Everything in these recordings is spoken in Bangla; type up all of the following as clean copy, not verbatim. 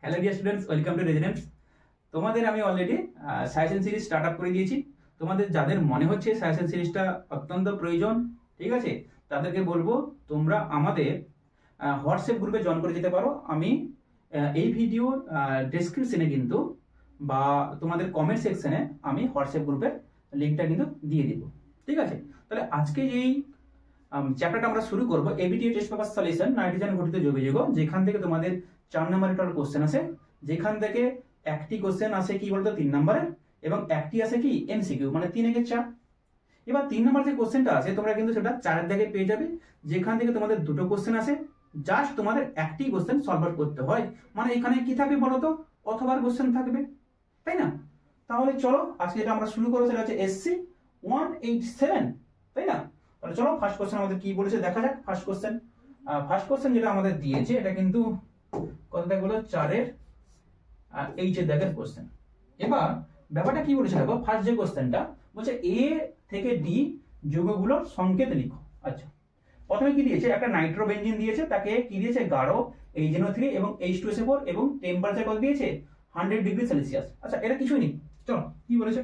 Hello dear students, welcome to residence. তোমাদের আমি already suggestion series start up করে দিয়েছি। তোমাদের যাদের মনে হচ্ছে সাজেশন সিরিজটা অত্যন্ত প্রয়োজন, ঠিক আছে, তাদেরকে বলবো তোমরা আমাদের হোয়াটসঅ্যাপ গ্রুপে জয়েন করে যেতে পারো। আমি এই ভিডিও ডেসক্রিপশনে কিন্তু বা তোমাদের কমেন্ট সেকশনে আমি হোয়াটসঅ্যাপ গ্রুপের লিঙ্কটা কিন্তু দিয়ে দিব, ঠিক আছে। তাহলে আজকে এই চ্যাপ্টারটা আমরা শুরু করবো, ABTA test paper solution nitrogen ঘটিত যৌগ, যেখান থেকে তোমাদের 4 নম্বরের টোটাল কোশ্চেন আসে, যেখান থেকে একটি কোশ্চেন আসে কি বলতো 3 নম্বরের, এবং একটি আসে কি এমসিকিউ, মানে 3 একে 4। এবার 3 নম্বর যে কোশ্চেনটা আছে তোমরা কিন্তু সেটা 4 দাগে পেয়ে যাবে, যেখান থেকে তোমাদের দুটো কোশ্চেন আসে, জাস্ট তোমাদের একটি কোশ্চেন সলভ করতে হয়। মানে এখানে কি থাকবে বলতো, অথবা কোশ্চেন থাকবে, তাই না? তাহলে চলো আজকে যেটা আমরা শুরু করবো সেটা হচ্ছে এসসি 187, তাই না? তাহলে চলো ফার্স্ট কোশ্চেন আমাদের কি বলেছে দেখা যাক। ফার্স্ট কোশ্চেন যেটা আমাদের দিয়েছে এটা কিন্তু কতটা বলো 4 এর এইচ এর দাগের কোশ্চেন। এবার ব্যাপারটা কি বলেছে দেখো, ফার্স্ট যে কোশ্চেনটা বলছে এ থেকে ডি যৌগগুলোর সংকেত লিখো। আচ্ছা, প্রথমে কি দিয়েছে, একটা নাইট্রোবেনজিন দিয়েছে, তাকে কি দিয়েছে গাঢ় HNO3 এবং H2SO4 এবং টেম্পারেচার কত দিয়েছে 100 ডিগ্রি সেলসিয়াস। আচ্ছা, এটা কিছুই নেই, চলো কি বলেছে।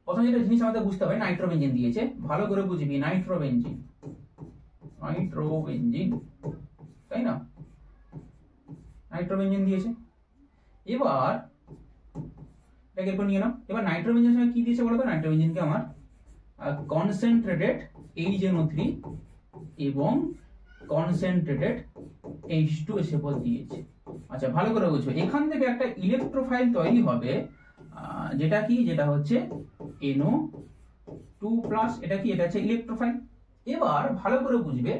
প্রথমে যেটা জিনিস আমাদের বুঝতে হবে, নাইট্রোবেনজিন দিয়েছে, ভালো করে বুঝবি, নাইট্রোবেনজিন, তাই না, নাইট্রোবেনজিন দিয়েছে। এবার এটাকে এরপর নিয়ে নাও। এবার নাইট্রোবেনজিনের সঙ্গে কি দিয়েছে বলতো, নাইট্রোবেনজিনকে আমার কনসেন্ট্রেটেড HNO3 এবং কনসেন্ট্রেটেড H2SO4 দিয়েছে। আচ্ছা, ভালো করে বুঝবে, এখান থেকে একটা ইলেকট্রোফাইল তৈরি হবে, যেটা কি, যেটা হচ্ছে NO2+। এটা কি, এটা হচ্ছে ইলেকট্রোফাইল। এবার ভালো করে বুঝবে,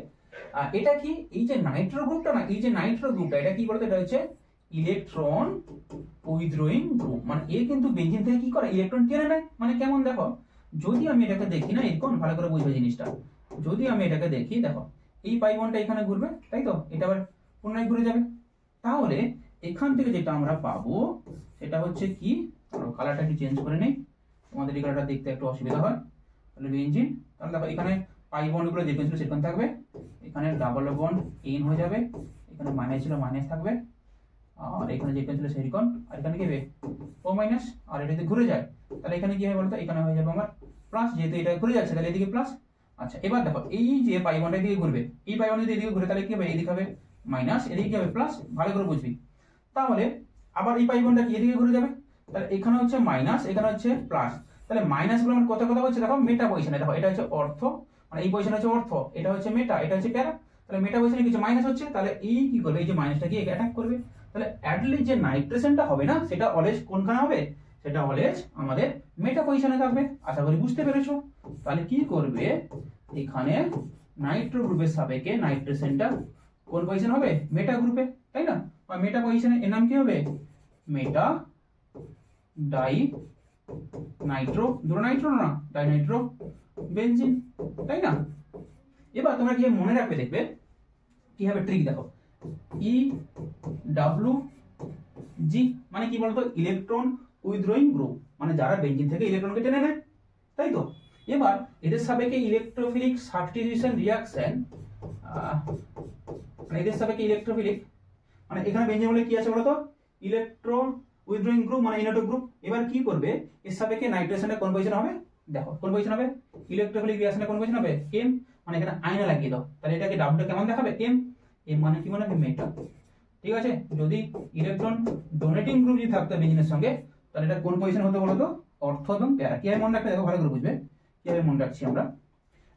এটা কি, এই যে নাইট্রো গ্রুপটা না, এই যে নাইট্রো গ্রুপটা, এটা কি বলতো, এটা হচ্ছে ইলেকট্রন উইথড্রয়িং গ্রুপ। মানে এ কিন্তু বেঞ্জিন থেকে কি করে, ইলেকট্রন টেনে নেয়। মানে কেমন দেখো, যদি আমি এটাকে দেখি না, এরকম ভালো করে বুঝবে জিনিসটা, যদি আমি এটাকে দেখি, দেখো এই পাই বন্ডটা এখানে ঘুরবে, তাই তো, এটা আবার পুনরায় ঘুরে যাবে। তাহলে এখান থেকে যেটা আমরা পাবো সেটা হচ্ছে কি, কালারটা একটু চেঞ্জ করে নেই, তোমাদের এই কালারটা দেখতে একটু অসুবিধা হয়। তাহলে বেঞ্জিন, তাহলে দেখো এখানে পাই বন্ডগুলো যেরকম ছিল সেরকম থাকবে, এখানে ডাবল বন্ড এন হয়ে যাবে, এখানে মাইনাস ছিল মাইনাস থাকবে, আর এখানে যেরকম ছিল সেরকম, আর এখানে কি হবে ও মাইনাস, আর এটা যদি ঘুরে যায় তাহলে এখানে কি হবে বলতো, এখানে হয়ে যাবে আমার প্লাস, যেহেতু এটা ঘুরে যাচ্ছে তাহলে এদিকে প্লাস। আচ্ছা, এবার দেখো এই যে পাই বন্ডের দিকে ঘুরবে, এই পাই বন্ডের দিকে ঘুরে তাহলে কি হবে, এদিকে হবে মাইনাস, এদিকে কি হবে প্লাস, ভালো করে বুঝবি। তাহলে আবার এই পাই বন্ডটা কি এদিকে ঘুরে যাবে, তাহলে এখানে হচ্ছে মাইনাস, এখানে হচ্ছে প্লাস। তাহলে মাইনাস গুলো আমার কথা হচ্ছে, দেখো মেটা পজিশনে, দেখো এটা হচ্ছে অর্থ, মানে এই পজিশন হচ্ছে অর্থ, এটা হচ্ছে মেটা, এটা হচ্ছে প্যারা। তাহলে মেটা পজিশনে কিছু মাইনাস হচ্ছে, তাহলে এই কি করবে, এই যে মাইনাসটা কি অ্যাটাক করবে। তাহলে অ্যাটলিস্ট যে নাইট্রেশনটা হবে না, সেটা অলওয়েজ কোনখানে হবে, সেটা অলওয়েজ আমাদের মেটা পজিশনে থাকবে। আশা করি বুঝতে পেরেছো। তাহলে কি করবে, এখানে নাইট্রো গ্রুপের সাপেক্ষে নাইট্রেশনটা কোন পজিশন হবে, মেটা গ্রুপে, তাই না, বা মেটা পজিশনে, এর নাম কি হবে মেটা ডাই নাইট্রো, দুটো নাইট্রো না, ডাই নাইট্রো বেনজিন, তাই না। এবার তোমরা কি মনে রাখবে, দেখবে কি হবে ট্রিক, দেখো EWG মানে কি বলতো, ইলেকট্রন উইথড্রয়িং গ্রুপ, মানে যারা বেঞ্জিন থেকে ইলেকট্রনকে টেনে নেয়, তাই তো। এবার এদের সাপেক্ষে ইলেকট্রোফিলিক সাবস্টিটিউশন রিঅ্যাকশন, মানে এদের সাপেক্ষে ইলেকট্রোফিলিক, মানে এখানে বেঞ্জিন বলে কি আছে বলতো, ইলেকট্রন উইথড্রয়িং গ্রুপ মানে ইনোটো গ্রুপ। এবার কি করবে, এর সাপেক্ষে নাইট্রেশনটা কোন পজিশন হবে, দেখো কোন পজিশন হবে, ইলেকট্রোফিলিক রিঅ্যাকশনে কোন পজিশন হবে, M, মানে এখানে আয়না লাগিয়ে দাও, তাহলে এটাকে ডাবলটা কেমন দেখাবে, M মানে কি, মানে মেটা, ঠিক আছে। যদি ইলেকট্রন ডোনেটিং গ্রুপ যদি থাকতো বেঞ্জিনের সঙ্গে, তাহলে এটা কোন পজিশন হতো বলতো, অর্থ এবং প্যারা। কিভাবে মনে রাখবে দেখো, ভালো করে বুঝবে কিভাবে মনে রাখছি আমরা।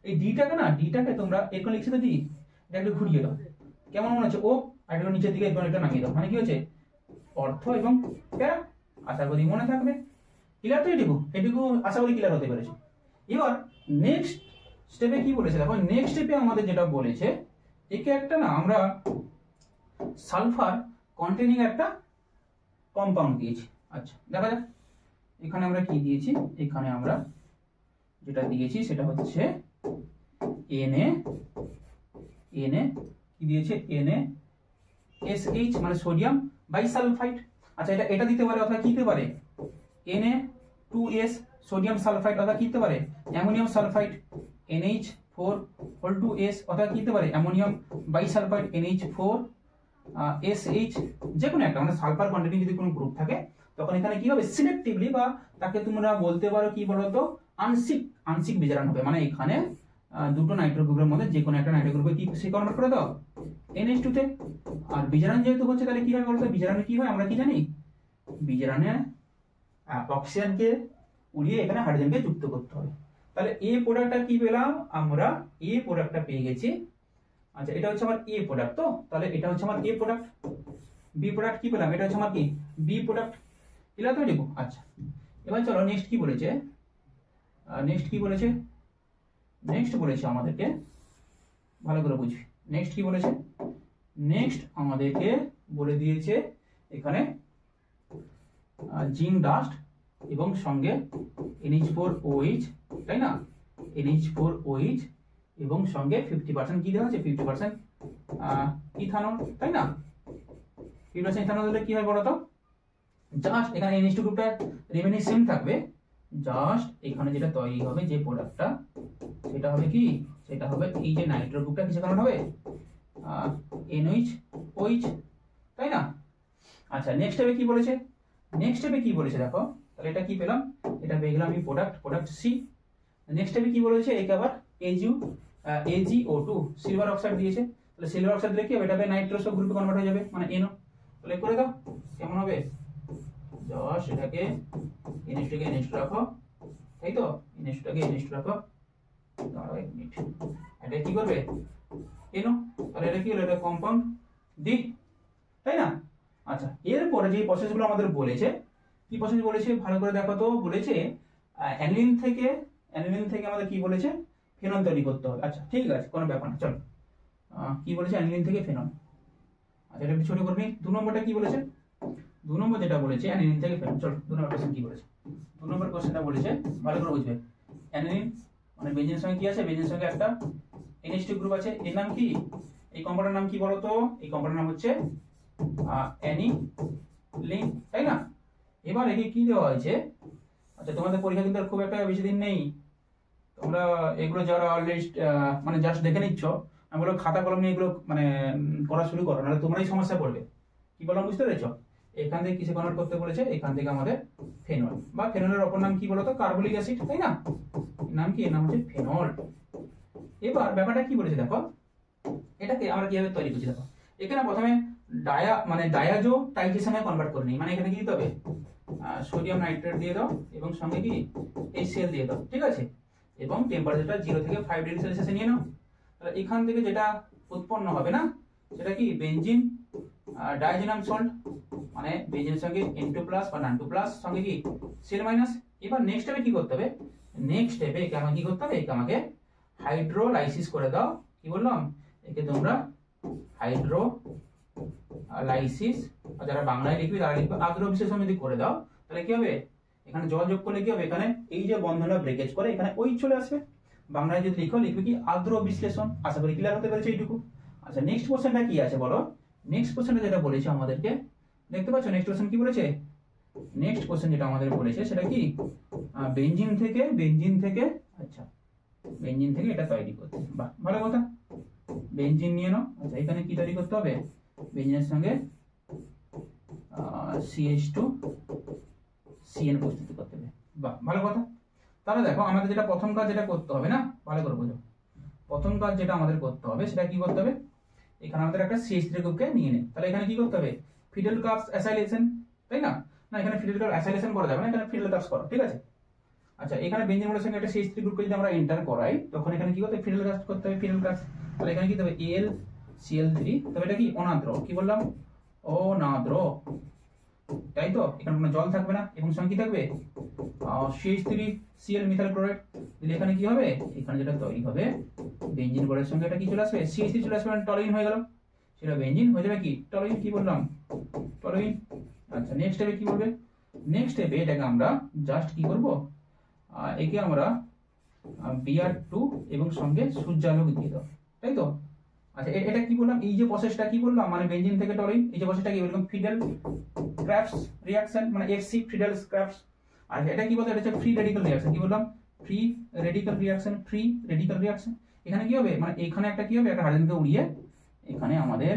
এই ডিটাকে না, ডিটাকে তোমরা এরকম লিখছে তো, দি এটা একটু ঘুরিয়ে দাও, কেমন মনে হচ্ছে, ও আর একটু নিচের দিকে এটা নামিয়ে দাও, মানে কি হচ্ছে অর্থ এবং প্যারা। আশা করি মনে থাকবে। ক্লিয়ার তো এটুকু আশা করি ক্লিয়ার হতে পেরেছো। এবার নেক্সট স্টেপে কি বলেছে দেখো, নেক্সট স্টেপে আমাদের যেটা বলেছে, একে একটা না আমরা সালফার কন্টেনিং একটা কম্পাউন্ড দিয়েছি। আচ্ছা, দেখা যাক এখানে আমরা কি দিয়েছি, এখানে আমরা যেটা দিয়েছি সেটা হচ্ছে Na কি দিয়েছে, NaSH মানে সোডিয়াম বাইসালফাইড। আচ্ছা, এটা দিতে পারে অথবা কি দিতে পারে, Na2S সোডিয়াম সালফাইড, অথবা কি দিতে পারে অ্যামোনিয়াম সালফাইড NH4 2S, অথবা কি দিতে পারে অ্যামোনিয়াম বাইসালফাইড NH4 SH যে কোনো একটা মানে সালফার কন্টেনিং যদি কোনো গ্রুপ থাকে তখন এখানে কি হবে সিলেক্টিভলি বা তাকে তোমরা বলতে পারো কি বলতো আংশিক বিজারণ হবে, মানে এখানে দুটো নাইট্রো গ্রুপের মধ্যে যে কোনো একটা নাইট্রো গ্রুপে কি সে কনভার্ট করে দাও NH2 তে। আর বিজারণ যেহেতু হচ্ছে তাহলে কি হয় বলতো, বিজারণে কি হয় আমরা কি জানি, বিজারণে অক্সিজেনকে উড়িয়ে এখানে হাইড্রোজেনকে যুক্ত করতে হবে। তাহলে এ প্রোডাক্টটা কি পেলাম আমরা, এ প্রোডাক্টটা পেয়ে গেছি। আচ্ছা এটা হচ্ছে আমার এ প্রোডাক্ট, তো তাহলে এটা হচ্ছে আমার এ প্রোডাক্ট। বি প্রোডাক্ট কি পেলাম, এটা হচ্ছে আমার কি বি প্রোডাক্ট, এগুলা তো লিখো। আচ্ছা এবার চলো নেক্সট কি বলেছে, নেক্সট কি বলেছে, নেক্সট বলেছে আমাদেরকে ভালো করে বুঝবি, নেক্সট কি বলেছে, নেক্সট আমাদেরকে বলে দিয়েছে এখানে জিঙ্ক ডাস্ট এবং সঙ্গে NH4OH, তাই না, NH4OH এবং সঙ্গে 50% কি দেওয়া আছে 50% ইথানল, তাই না। 50% ইথানল দিলে কি হয় বলো তো, জাস্ট এখানে NH2 গ্রুপটা রিমেইনিং সেম থাকবে, জাস্ট এখানে যেটা তৈরি হবে যে প্রোডাক্টটা সেটা হবে কি, সেটা হবে এই যে নাইট্রো গ্রুপটা কিসে কনভার্ট হবে NH OH, তাই না। আচ্ছা নেক্সট স্টেপে কি বলেছে, নেক্সট স্টেপে কি বলেছে দেখো, তাহলে এটা কি পেলাম, এটা পেয়ে গেলাম এই প্রোডাক্ট C। নেক্সট স্টেপে কি বলেছে, একে আবার AgO2 সিলভার অক্সাইড দিয়েছে, তাহলে সিলভার অক্সাইড দিলে কি হবে, এটা নাইট্রোস গ্রুপে কনভার্ট হয়ে যাবে মানে NO। তাহলে করে দাও কেমন হবে, জাস্ট এটাকে NH2 কে NH2 রাখো, তাই তো NH2 টাকে NH2 রাখো, দাঁড়াও এক মিনিট, এটা কি করবে NO, তাহলে এটা কি হলো, এটা কম্পাউন্ড D, তাই না। আচ্ছা এরপরে যে প্রসেসগুলো আমাদের বলেছে, কি প্রসেস বলেছে ভালো করে দেখো তো, বলেছে অ্যানিলিন থেকে আমাদের কি বলেছে ফেনল তৈরি করতে হবে। আচ্ছা ঠিক আছে কোনো ব্যাপার না, চলো কি বলেছে অ্যানিলিন থেকে ফেনল। আচ্ছা এটা একটু ছোট করবি, 2 নম্বরটা কি বলেছে, 2 নম্বর যেটা বলেছে অ্যানিলিন থেকে ফেনল, চলো 2 নম্বর কোশ্চেন কি বলেছে, 2 নম্বর কোশ্চেনটা বলেছে ভালো করে বুঝবে। অ্যানিলিন মানে বেঞ্জিনের সঙ্গে কি আছে, বেঞ্জিনের সঙ্গে একটা NH2 গ্রুপ আছে, এর নাম কি, এই কম্পাউন্ডের নাম কি বলো তো, এই কম্পাউন্ডের নাম হচ্ছে অ্যানিলিন, তাই না। এবার একে কি দেওয়া হয়েছে, আচ্ছা তোমাদের পরীক্ষা কিন্তু খুব একটা বেশি দিন নেই, তোমরা এগুলো যারা অলরেডি মানে জাস্ট দেখে নিচ্ছ, আমি বলবো খাতা কলম নিয়ে এগুলো মানে পড়া শুরু করো, নাহলে তোমরাই সমস্যা পড়বে। কি বললাম বুঝতে পেরেছো, এখান থেকে কিসে কনভার্ট করতে বলেছে, এখান থেকে আমাদের ফেনল বা ফেনলের অপর নাম কি বলতো কার্বলিক অ্যাসিড, তাই না, নাম কি, এর নাম হচ্ছে ফেনল। এবার ব্যাপারটা কি বলেছে দেখো, এটাকে আমরা কিভাবে তৈরি করছি দেখো, এখানে প্রথমে ডায়াজো টাইজেশনে কনভার্ট করে নিই, মানে এখানে কি দিতে হবে সোডিয়াম নাইট্রেট দিয়ে দাও এবং সঙ্গে কি HCl দিয়ে দাও, ঠিক আছে, এবং টেম্পারেচারটা 0 থেকে 5 ডিগ্রি সেলসিয়াসে নিয়ে নাও। তাহলে এখান থেকে যেটা উৎপন্ন হবে না সেটা কি বেনজিন ডায়াজিনাম সল্ট, মানে বেনজিনের সঙ্গে N2+ বা Non2+ সঙ্গে কি Cl-। এবার নেক্সট স্টেপে কি করতে হবে, নেক্সট স্টেপে একে আমাকে কি করতে হবে, একে আমাকে হাইড্রোলাইসিস করে দাও, কি বললাম একে তোমরা হাইড্রোলাইসিস, যারা বাংলায় লিখবে তারা লিখবে আদ্র বিশ্লেষণ যদি করে দাও, তাহলে কি হবে এখানে জল যোগ করলে কি হবে, এখানে এই যে বন্ধনটা ব্রেকেজ করে এখানে ওই চলে আসবে, বাংলায় যদি লিখবে কি আদ্র বিশ্লেষণ। আশা করি ক্লিয়ার হতে পেরেছে এইটুকু। আচ্ছা নেক্সট কোশ্চেনটা কি আছে বলো, নেক্সট কোশ্চেনটা যেটা বলেছে আমাদেরকে দেখতে পাচ্ছ, নেক্সট কোশ্চেন কি বলেছে, নেক্সট কোশ্চেন যেটা আমাদের বলেছে সেটা কি বেনজিন থেকে আচ্ছা বেনজিন থেকে এটা তৈরি করতে, বাহ ভালো কথা, বেনজিন নিয়ে নাও। আচ্ছা এখানে কি তৈরি করতে হবে, বেনজিনের সঙ্গে CH2CN প্রস্তুত করতে হবে, বাহ ভালো কথা। তাহলে দেখো আমাদের যেটা প্রথম কাজ যেটা করতে হবে না, ভালো করে বোঝো, প্রথম কাজ যেটা আমাদের করতে হবে সেটা কি করতে হবে, এখানে আমাদের একটা CH3 গ্রুপকে নিয়ে নেই, তাহলে এখানে কি করতে হবে ফিডেল কাপস অ্যাসাইলেশন, তাই না, না এখানে ফিডেল কাপস অ্যাসাইলেশন করা যাবে না, এখানে ফিডেল কাপস করো, ঠিক আছে। আচ্ছা এখানে বেনজিনের সঙ্গে একটা CH3 গ্রুপকে যদি আমরা এন্টার করাই তখন এখানে কি করতে হবে ফিডেল কাপস করতে হবে, ফিডেল কাপস, তাহলে এখানে কি হবে AlCl3, তবে এটা কি অনাদ্র, কি বললাম অনাদ্র, তাই তো, এখানে কোনো জল থাকবে না এবং সঙ্গে কি থাকবে CH3Cl মিথাইল ক্লোরাইড দিলে এখানে কি হবে, এখানে যেটা তৈরি হবে বেনজিন বোর্ডের সঙ্গে এটা কি চলে আসবে CH3 চলে আসবে, মানে টলুইন হয়ে গেল, সেটা বেনজিন হয়ে যাবে কি টলুইন, কি বললাম টলুইন। আচ্ছা নেক্সট স্টেপে কি বলবে, নেক্সট স্টেপে এটাকে আমরা জাস্ট কি করব, একে আমরা Br2 এবং সঙ্গে সূর্যালোক দিয়ে দাও, তাই তো। আচ্ছা এটা কি বললাম, এই যে প্রসেসটা কি বললাম, মানে বেনজিন থেকে টলুইন, এই যে প্রসেসটা কি বললাম ফিডেল ক্রাফটস রিঅ্যাকশন, মানে FC ফিডেল ক্রাফটস। আর এটা কি বলতে, এটা হচ্ছে ফ্রি রেডিক্যাল রিঅ্যাকশন, কি বললাম ফ্রি রেডিক্যাল রিঅ্যাকশন। এখানে কি হবে, মানে এখানে একটা কি হবে, একটা হাইড্রোজেনকে উড়িয়ে এখানে আমাদের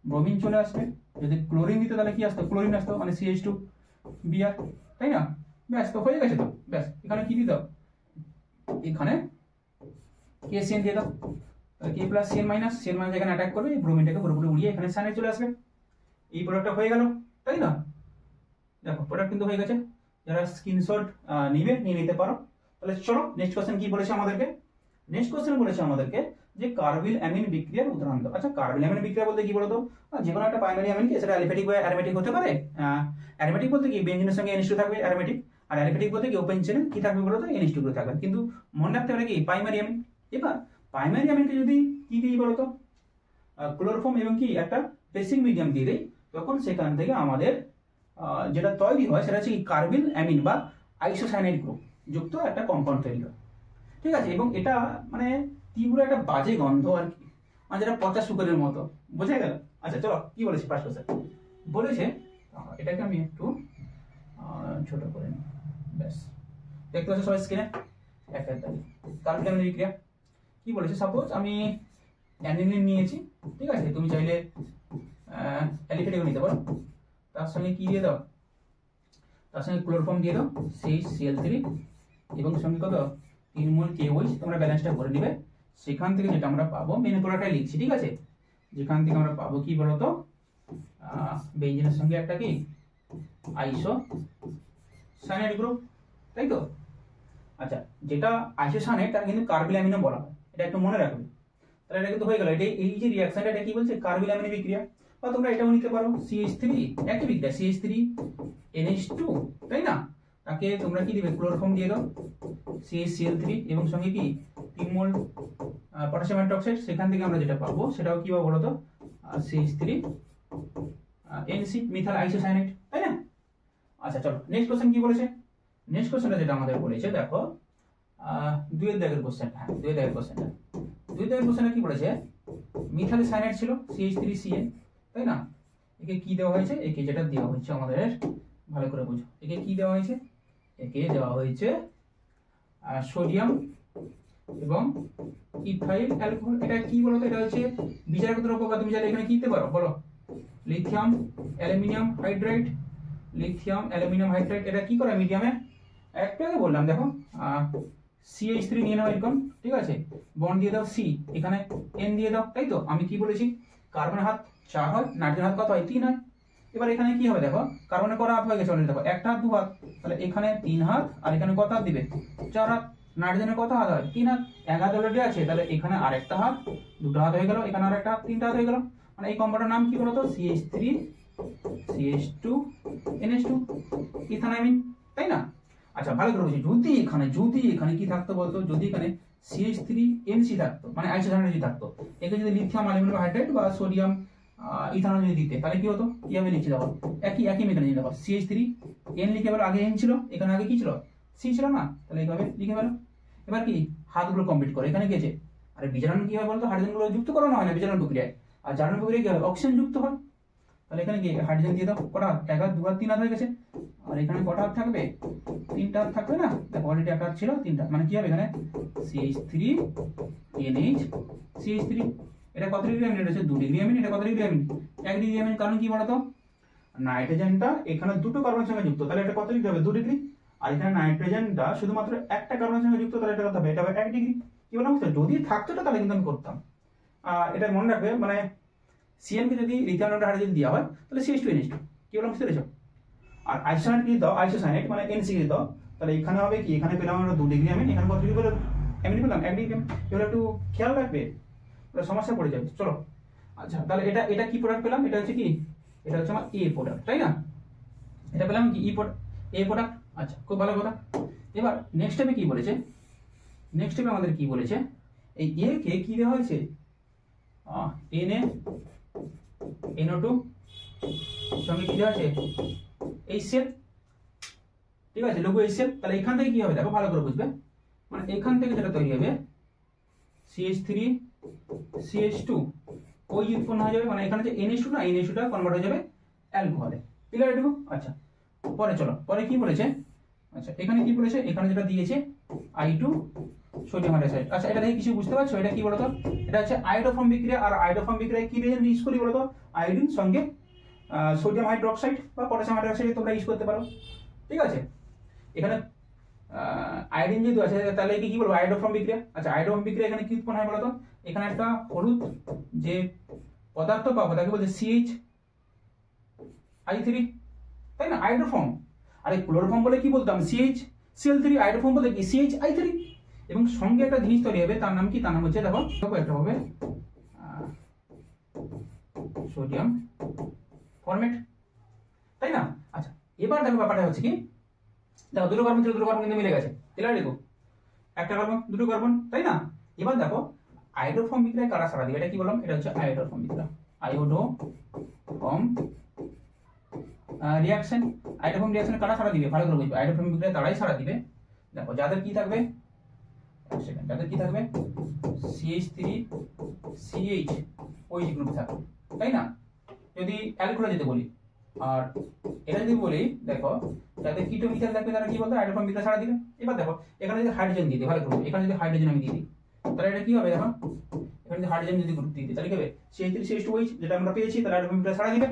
ব্রোমিন চলে আসবে। যদি ক্লোরিন দিত তাহলে কি আসতো, ক্লোরিন আসতো, মানে CH2 Br, তাই না? ব্যাস, তো হয়ে গেছে তো। ব্যাস, এখানে কি দিত, এখানে KCN দিয়ে দাও, তাহলে K plus CN minus, CN minus এখানে অ্যাটাক করবে, ব্রোমিনটাকে পুরোপুরি উড়িয়ে এখানে সাইনাইড চলে আসবে। এই প্রোডাক্টটা হয়ে গেল, তাই না? দেখো প্রোডাক্ট কিন্তু হয়ে গেছে। যারা স্ক্রিনশট নিয়ে নিতে পারো। তাহলে চলো নেক্সট কোশ্চেন কি বলেছে আমাদেরকে। নেক্সট কোশ্চেন বলেছে আমাদেরকে যে কার্বিল অ্যামিন বিক্রিয়ার উদাহরণ দাও। আচ্ছা, কার্বিল অ্যামিন বিক্রিয়া বলতে কি বলতো, যে কোনো একটা প্রাইমারি অ্যামিন কি সেটা অ্যালিফ্যাটিক বা অ্যারোমেটিক হতে পারে। অ্যারোমেটিক বলতে কি বেঞ্জিনের সঙ্গে NH2 থাকবে, অ্যারোমেটিক। আর অ্যালিফ্যাটিক বলতে কি ওপেন চেনে কি থাকবে বলতো, NH2 করে থাকবে। কিন্তু মনে রাখতে হবে কি প্রাইমারি অ্যামিন। এবার প্রাইমারি অ্যামিনকে যদি কি দিই বলতো, ক্লোরোফর্ম এবং কি একটা বেসিক মিডিয়াম দিয়ে দেই, তখন সেখান থেকে আমাদের যেটা তৈরি হয় সেটা হচ্ছে কার্বিল অ্যামিন বা আইসোসায়ানাইড গ্রুপ যুক্ত একটা কম্পাউন্ড তৈরি হয়। ঠিক আছে, এবং এটা মানে তীব্র একটা বাজে গন্ধ আর কি, মানে যেটা পচা শুকরের মতো, বোঝা গেল? আচ্ছা চলো কি বলেছে ফার্স্ট কোশ্চেন বলেছে, এটাকে আমি একটু ছোট করে নিই। ব্যাস, দেখতে পাচ্ছ সবাই স্ক্রিনে এক এক দাগে কার্বিল অ্যামিন বিক্রিয়া কি বলেছে। সাপোজ আমি অ্যানিলিন নিয়েছি, ঠিক আছে, তুমি চাইলে অ্যালিফ্যাটিকও নিতে পারো। তার সঙ্গে কি দিয়ে দাও, তার সঙ্গে ক্লোরোফর্ম দিয়ে দাও CH3 এবং সঙ্গে কত 3 মোল KOH, তোমরা ব্যালেন্সটা করে নিবে। সেখান থেকে যেটা আমরা পাবো, মেন প্রোডাক্টটা লিখছি, ঠিক আছে, যেখান থেকে আমরা পাবো কি বলতো, বেঞ্জিনের সঙ্গে একটা কি আইসোসায়ানাইড গ্রুপ, তাই তো? আচ্ছা, যেটা আইসোসায়ানাইড তার কিন্তু কার্বিল অ্যামিনও বলা হয়, এটা একটু মনে রাখবে। তাহলে এটা কিন্তু হয়ে গেল। এটা এই যে রিঅ্যাকশনটা, এটা কি বলছে, কার্বিল অ্যামিন বিক্রিয়া। বা তোমরা এটাও নিতে পারো, CH3 একই বিক্রিয়া, CH3 NH2, তাই না? তাকে তোমরা কি দিবে, ক্লোরোফর্ম দিয়ে দাও CaCl3 এবং সঙ্গে কি 3 মোল পটাশিয়াম হাইড্রোক্সাইড। সেখান থেকে আমরা যেটা পাবো সেটাও কি পাবো বলতো, CH3 NC মিথাইল আইসোসায়ানাইড, তাই না? আচ্ছা চলো নেক্সট কোশ্চেন কি বলেছে। নেক্সট কোশ্চেনটা যেটা আমাদের বলেছে, দেখো দুইয়ের দাগের কোশ্চেন। হ্যাঁ, দুইয়ের দাগের কোশ্চেনটা, দুই দাগের কোশ্চেনে কি বলেছে, মিথাইল সায়ানাইড ছিল CH3CN, তাই না? একে কি দেওয়া হয়েছে, একে যেটা দেওয়া হয়েছে আমাদের, ভালো করে বুঝো, একে কি দেওয়া হয়েছে, একে দেওয়া হয়েছে সোডিয়াম এবং ইথাইল অ্যালকোহল। এটা কি বলতো, এটা হচ্ছে বিজারক দ্রব্য, বা তুমি চাইলে এখানে কি দিতে পারো বলো, lithium aluminium hydride, lithium aluminium hydride. এটা কি করে মিডিয়ামে, একটু আগে বললাম দেখো, CH3 নিয়ে নাও এরকম, ঠিক আছে, বন্ড দিয়ে দাও C, এখানে N দিয়ে দাও, তাই তো? আমি কি বলেছি, কার্বনের হাত 4 হয়, নাইট্রোজেনের হাত কত হয়, 3 হয়। এবার এখানে কি হবে দেখো, কার্বনের কত হাত হয়ে গেছে অলরেডি, দেখো একটা হাত 2 হাত, তাহলে এখানে 3 হাত আর এখানে কত হাত দিবে, 4 হাত। নাইট্রোজেনের কত হাত হয়, 3 হাত, 1 হাত অলরেডি আছে, তাহলে এখানে আরেকটা হাত, 2টা হাত হয়ে গেল, এখানে আরেকটা হাত, 3টা হাত হয়ে গেল। মানে এই কম্পাউন্ডের নাম কি বলতো, CH3 CH2 NH2 ইথানামিন, তাই না? আচ্ছা ভালো করে বুঝি, যদি এখানে কি থাকতো বলতো, যদি এখানে CH3NC থাকতো, মানে আইসোসায়ানাইড যদি থাকতো, একে যদি লিথিয়াম অ্যালুমিনিয়াম হাইড্রাইড বা সোডিয়াম ইথানল যদি দিতে, তাহলে কি হতো, কিভাবে লিখছি দেখো, একই মেকানিজম দেখো, CH3 N লিখে বলো, আগে N ছিল, এখানে আগে কি ছিল, C ছিল না, তাহলে এইভাবে লিখে ফেলো। এবার কি হাতগুলো কমপ্লিট করে, এখানে গেছে। আরে বিজারণ কি হয় বলতো, হাইড্রোজেনগুলো যুক্ত করানো হয় না বিজারণ প্রক্রিয়ায়, আর জারণ প্রক্রিয়ায় কি হয়, অক্সিজেন যুক্ত হয়। তাহলে এখানে কি হাইড্রোজেন দিয়ে দাও, কটা হাত, 1 হাত 2 হাত 3 হাত হয়ে গেছে। আর এখানে কটা হাত থাকবে, 3টা হাত থাকবে না, দেখো অলরেডি একটা হাত ছিল, 3টা, মানে কি হবে এখানে CH3 NH CH3। এটা কত ডিগ্রি অ্যামিন, এটা হচ্ছে 2 ডিগ্রি অ্যামিন। এটা কত ডিগ্রি অ্যামিন, 1 ডিগ্রি অ্যামিন। কারণ কি বলতো, নাইট্রোজেনটা এখানে দুটো কার্বনের সঙ্গে যুক্ত, তাহলে এটা কত ডিগ্রি হবে, 2 ডিগ্রি। আর এখানে নাইট্রোজেনটা শুধুমাত্র একটা কার্বনের সঙ্গে যুক্ত, তাহলে এটা কত হবে, এটা হবে 1 ডিগ্রি। কি বললাম, যদি থাকতো তাহলে কিন্তু আমি করতাম। এটা মনে রাখবে, মানে CN কে যদি লিথিয়াম হাইড্রোজেন দেওয়া হয় তাহলে CH2 NH2, কি বললাম বুঝতে পেরেছো? আর আইসোসায়ানাইড কি দাও, আইসোসায়ানাইড মানে NC কি দাও, তাহলে এখানে হবে কি, এখানে পেলাম আমরা 2 ডিগ্রি অ্যামিন, এখানে কত ডিগ্রি পেলাম, অ্যামিন পেলাম 1 ডিগ্রি অ্যামিন। এগুলো একটু খেয়াল রাখবে, তাহলে সমস্যা পড়ে যাবে। চলো আচ্ছা, তাহলে এটা কি প্রোডাক্ট পেলাম, এটা হচ্ছে কি, এটা হচ্ছে আমার A প্রোডাক্ট, তাই না? এটা পেলাম কি A প্রোডাক্ট। আচ্ছা খুব ভালো কথা। এবার নেক্সট স্টেপে কি বলেছে, নেক্সট স্টেপে আমাদের কি বলেছে, এই A কে কি দেওয়া হয়েছে, NO2 সঙ্গে কি দেওয়া আছে, HCl, ঠিক আছে, লঘু HCl। তাহলে এখান থেকে কি হবে দেখো, ভালো করে বুঝবে, মানে এখান থেকে যেটা তৈরি হবে CH3 CH2 ওই উৎপন্ন হয়ে যাবে, মানে এখানে যে NH2 না, NH2টা কনভার্ট হয়ে যাবে অ্যালকোহলে। ক্লিয়ার এটুকু? আচ্ছা পরে চলো, পরে কি বলেছে, আচ্ছা এখানে কি বলেছে, এখানে যেটা দিয়েছে I2 সোডিয়াম হাইড্রোক্সাইড। আচ্ছা এটা দেখে কিছু বুঝতে পারছো? এটা কি বলতো? এটা হচ্ছে আয়োডোফর্ম বিক্রিয়া। আর আয়োডোফর্ম বিক্রিয়ায় কি রিয়েজেন্ট ইউজ করি বলতো? আয়োডিন সঙ্গে সোডিয়াম হাইড্রোক্সাইড বা পটাশিয়াম হাইড্রোক্সাইড তোমরা ইউজ করতে পারো। ঠিক আছে, এখানে আয়োডিন যেহেতু আছে তাহলে কি বলবো? আয়োডোফর্ম বিক্রিয়া। আচ্ছা আয়োডোফর্ম বিক্রিয়া এখানে কি উৎপন্ন হয় বলতো? এখানে একটা হলুদ যে পদার্থ পাবো তাকে বলছে CH3, তাই না? আয়োডোফর্ম। আর এই ক্লোরোফর্ম বলে কি বলতাম? CH-Cl3। আয়োডোফর্ম বলে কি? CH2। এবং সঙ্গে একটা জিনিস তৈরি হবে, তার নাম কি? তার নাম হচ্ছে দেখো একটা হবে সোডিয়াম ফরমেট, তাই না? আচ্ছা এবার দেখো ব্যাপারটা হচ্ছে কি, দেখো দুটো কার্বন ছিল, দুটো কার্বন কিন্তু মিলে গেছে, ক্লিয়ার? দেখো একটা কার্বন দুটো কার্বন, তাই না? এবার দেখো আয়োডোফর্ম বিক্রিয়ায় কারা সারা দিবে? এটা কি বললাম? এটা হচ্ছে আয়োডোফর্ম বিক্রিয়া, আয়োডোফর্ম রিঅ্যাকশন। আয়োডোফর্ম রিঅ্যাকশনে কারা সারা দিবে? ভালো করে বুঝবে, আয়োডোফর্ম বিক্রিয়ায় তারাই সারা দিবে। দেখো যাদের কি থাকবে, যাদের কি থাকবে? CH3CH OH গ্রুপ থাকবে, তাই না? যদি অ্যালকোহল যেতে বলি, আর এটা যদি বলি দেখো যাদের কিটো মিথাইল থাকবে তারা কি বলতো? আয়োডোফর্ম বিক্রিয়া সারা দিবে। এবার দেখো এখানে যদি হাইড্রোজেন দিয়ে দিই, ভালো করে এখানে যদি হাইড্রোজেন আমি দিয়ে দিই তাহলে এটা কি হবে? দেখো এখানে যদি হাইড্রোজেন যদি গ্রুপ দিয়ে দিই তাহলে কি হবে? CH3CH2OH যেটা আমরা পেয়েছি তাহলে আয়োডোফর্ম বিক্রিয়া সারা দিবে,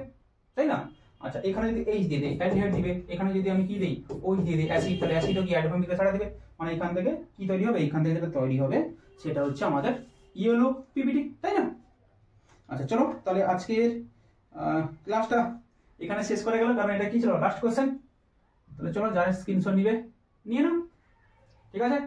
তাই না? আচ্ছা এখানে যদি H দিয়ে দেই অ্যালডিহাইড দিবে, এখানে যদি আমি কি দেই OH দিয়ে দেই অ্যাসিড, তাহলে অ্যাসিডও কি আয়োডোফর্ম বিক্রিয়া সারা দিবে। মানে এখান থেকে কি তৈরি হবে? এখান থেকে যেটা তৈরি হবে সেটা হচ্ছে আমাদের ইয়েলো পিপিটি, তাই না? আচ্ছা চলো তাহলে আজকের ক্লাসটা এখানে শেষ করে গেল, কারণ এটা কি ছিল? Last question. তাহলে চলো যারা স্ক্রিনশট নিবে নিয়ে নাও, ঠিক আছে?